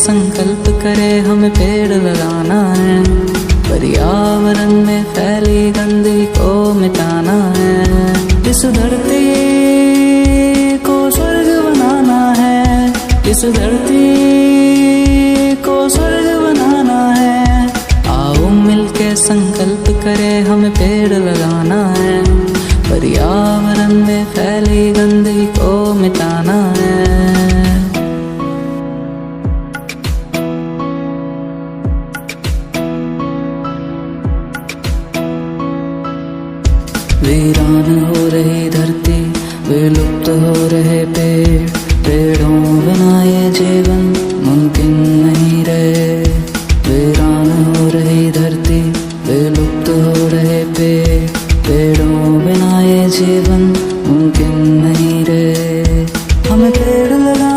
संकल्प करे हमें पेड़ लगाना है। पर्यावरण में फैली गंदगी को मिटाना है। इस धरती को स्वर्ग बनाना है। इस धरती को स्वर्ग बनाना है। आओ मिलके संकल्प करे हमें पेड़ लगाना है। पर्यावरण में फैली गंदगी को मिटाना है। वीरान हो रही धरती, विलुप्त हो रहे पेड़, पेड़ों बिना ये जीवन मुमकिन नहीं रहे। वीरान हो रही धरती, विलुप्त हो रहे पेड़, पेड़ों बिना ये जीवन मुमकिन नहीं रहे। हमें पेड़ लगा